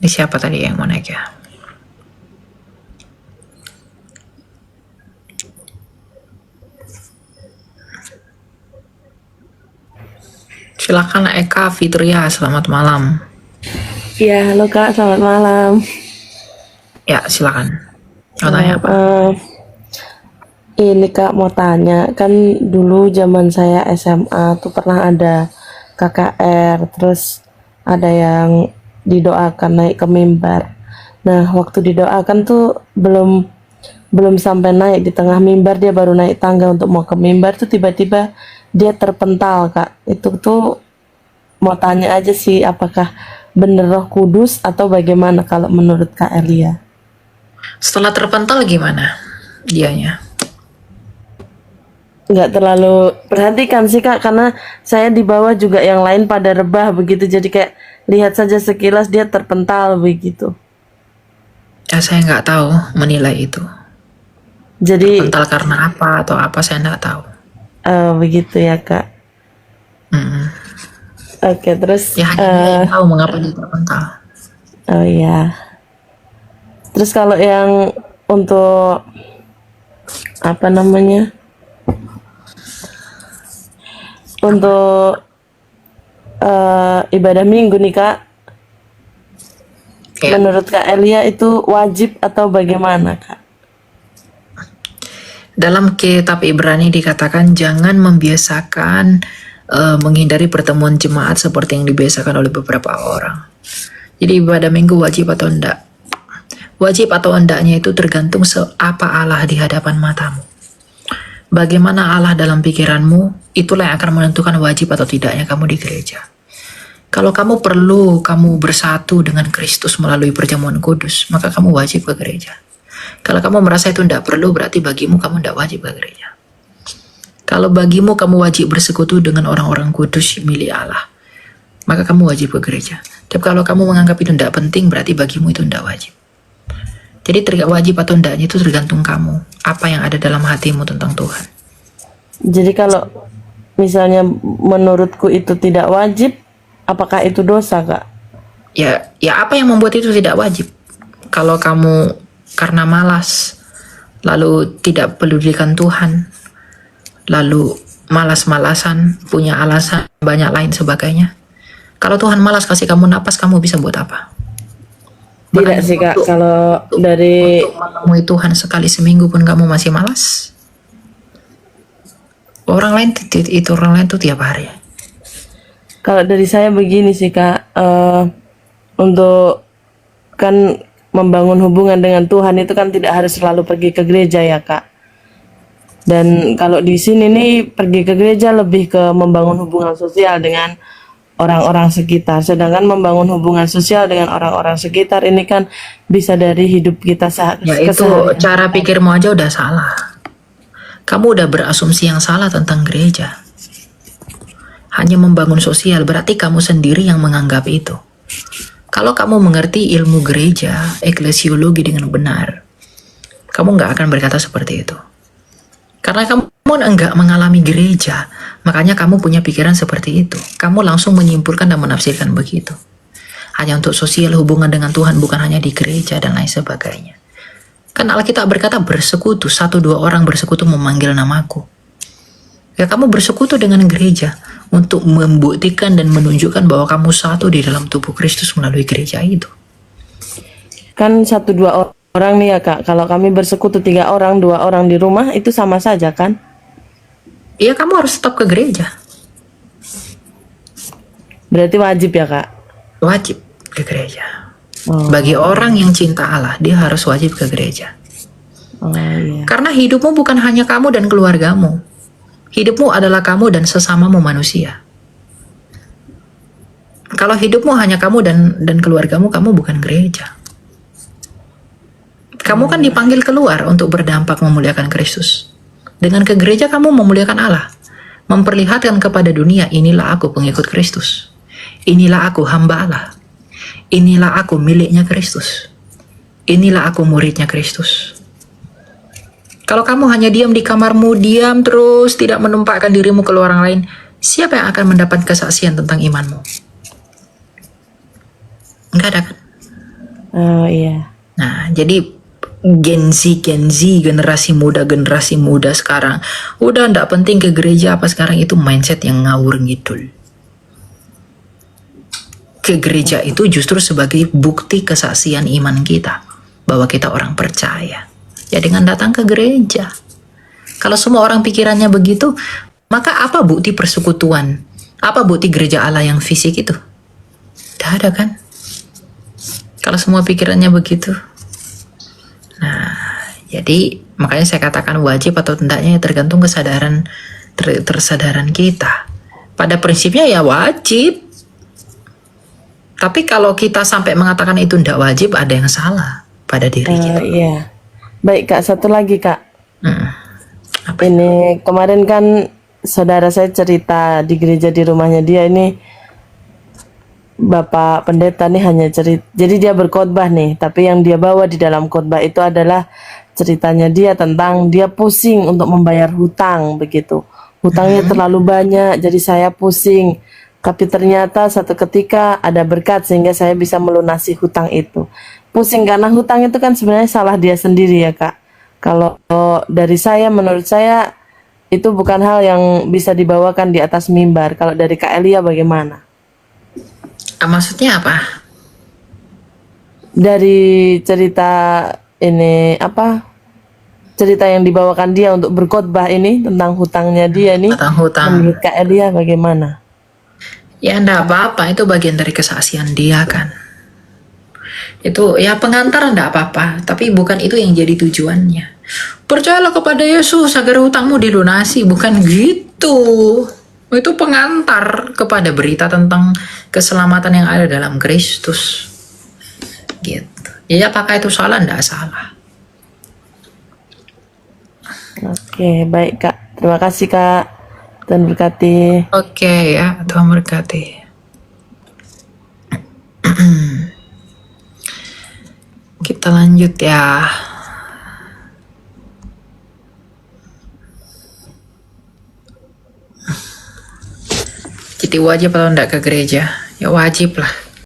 Ini siapa tadi yang mau naik ya? Silakan Eka Fitria, selamat malam. Iya, halo Kak, selamat malam. Ya, silakan. Mau tanya apa? Ini Kak mau tanya, kan dulu zaman saya SMA tuh pernah ada KKR, terus ada yang didoakan naik ke mimbar. Nah, waktu didoakan tuh belum sampai naik di tengah mimbar, dia baru naik tangga untuk mau ke mimbar tuh tiba-tiba dia terpental Kak. Itu tuh mau tanya aja sih, apakah bener Roh Kudus atau bagaimana kalau menurut Kak Elia? Setelah terpental gimana dianya? Nggak terlalu perhatikan sih Kak, karena saya di bawah juga yang lain pada rebah begitu, jadi kayak lihat saja sekilas dia terpental begitu. Ya, saya nggak tahu menilai itu. Jadi Terpental karena apa atau apa, saya nggak tahu. begitu ya Kak. Mm-mm. Oke, terus Ya, hanya dia yang tahu mengapa dia terpental. oh ya. Terus kalau yang untuk apa namanya? Untuk ibadah minggu nih Kak, Ya, menurut Kak Elia itu wajib atau bagaimana Kak? dalam kitab Ibrani dikatakan jangan membiasakan menghindari pertemuan jemaat seperti yang dibiasakan oleh beberapa orang. Jadi ibadah minggu wajib atau enggak? Wajib atau endaknya itu tergantung seapa Allah di hadapan matamu. Bagaimana Allah dalam pikiranmu, itulah yang akan menentukan wajib atau tidaknya kamu di gereja. Kalau kamu bersatu dengan Kristus melalui perjamuan kudus, maka kamu wajib ke gereja. Kalau kamu merasa itu tidak perlu, berarti bagimu kamu tidak wajib ke gereja. Kalau bagimu kamu wajib bersekutu dengan orang-orang kudus milik Allah, maka kamu wajib ke gereja. Tapi kalau kamu menganggap itu tidak penting, berarti bagimu itu tidak wajib. Jadi wajib atau tidaknya itu tergantung kamu, apa yang ada dalam hatimu tentang Tuhan. Jadi kalau misalnya menurutku itu tidak wajib, apakah itu dosa Kak? Ya apa yang membuat itu tidak wajib? Kalau kamu karena malas, lalu tidak pedulikan Tuhan, lalu malas-malasan, punya alasan banyak lain sebagainya. Kalau Tuhan malas kasih kamu napas, kamu bisa buat apa? Tidak sih Kak, kalau dari Untuk menemui Tuhan sekali seminggu pun kamu masih malas. Orang lain tuh tiap hari. kalau dari saya begini sih Kak, untuk kan membangun hubungan dengan Tuhan itu kan tidak harus selalu pergi ke gereja ya Kak. Dan kalau di sini nih pergi ke gereja lebih ke membangun hubungan sosial dengan orang-orang sekitar. Sedangkan membangun hubungan sosial dengan orang-orang sekitar ini kan bisa dari hidup kita Ya itu keseharian. cara pikirmu aja udah salah. Kamu udah berasumsi yang salah tentang gereja. Hanya membangun sosial, berarti kamu sendiri yang menganggap itu. Kalau kamu mengerti ilmu gereja, eklesiologi dengan benar, kamu nggak akan berkata seperti itu. Karena kamu enggak mengalami gereja, makanya kamu punya pikiran seperti itu. Kamu langsung menyimpulkan dan menafsirkan begitu. Hanya untuk sosial, hubungan dengan Tuhan, bukan hanya di gereja dan lain sebagainya. Kan Alkitab berkata bersekutu, 1-2 orang bersekutu memanggil namaku. Ya kamu bersekutu dengan gereja untuk membuktikan dan menunjukkan bahwa kamu satu di dalam tubuh Kristus melalui gereja itu. Kan 1-2 orang nih ya Kak, kalau kami bersekutu 3 orang, 2 orang di rumah itu sama saja kan? Iya kamu harus tetap ke gereja. Berarti wajib ya Kak? Wajib ke gereja. Bagi orang yang cinta Allah, dia harus wajib ke gereja. Iya. Karena hidupmu bukan hanya kamu dan keluargamu. Hidupmu adalah kamu dan sesamamu manusia. Kalau hidupmu hanya kamu dan keluargamu, kamu bukan gereja. Kamu kan dipanggil keluar untuk berdampak memuliakan Kristus. Dengan ke gereja kamu memuliakan Allah. Memperlihatkan kepada dunia, inilah aku pengikut Kristus. Inilah aku hamba Allah. Inilah aku miliknya Kristus. Inilah aku muridnya Kristus. Kalau kamu hanya diam di kamarmu, diam terus, tidak menumpahkan dirimu ke orang lain, siapa yang akan mendapat kesaksian tentang imanmu? Enggak ada kan? Oh iya. Nah, jadi Gen Z, generasi muda sekarang udah ndak penting ke gereja apa sekarang, itu mindset yang ngawur ngidul. Ke gereja itu justru sebagai bukti kesaksian iman kita bahwa kita orang percaya. Ya dengan datang ke gereja. Kalau semua orang pikirannya begitu, maka apa bukti persekutuan? Apa bukti gereja Allah yang fisik itu? Tidak ada kan? Kalau semua pikirannya begitu. Nah, jadi makanya saya katakan wajib atau tidaknya tergantung kesadaran kita. Pada prinsipnya ya wajib. Tapi kalau kita sampai mengatakan itu tidak wajib, ada yang salah pada diri kita. Iya. Baik Kak, satu lagi Kak. Apa? Ini kemarin kan saudara saya cerita di gereja di rumahnya dia ini, Bapak Pendeta nih hanya cerita, jadi dia berkhotbah nih, tapi yang dia bawa di dalam khotbah itu adalah ceritanya dia tentang dia pusing untuk membayar hutang begitu. Hutangnya terlalu banyak, jadi saya pusing. Tapi ternyata satu ketika ada berkat sehingga saya bisa melunasi hutang itu. Pusing karena hutang itu kan sebenarnya salah dia sendiri ya Kak. Kalau dari saya, menurut saya itu bukan hal yang bisa dibawakan di atas mimbar. Kalau dari Kak Elia bagaimana? Maksudnya apa? Dari cerita ini apa? Cerita yang dibawakan dia untuk berkhotbah ini tentang hutangnya dia ini. Tentang hutang. Menurut Kak Elia bagaimana? Ya enggak apa-apa, itu bagian dari kesaksian dia kan. Itu ya pengantar enggak apa-apa, tapi bukan itu yang jadi tujuannya. Percayalah kepada Yesus agar hutangmu dilunasi, bukan gitu. Itu pengantar kepada berita tentang keselamatan yang ada dalam Kristus. Gitu. Ya apakah itu salah? Enggak salah. Oke, baik Kak. Terima kasih Kak. Tuhan berkati. Oke ya, Tuhan berkati. Kita lanjut ya. Jadi wajib atau enggak ke gereja? Ya wajib lah.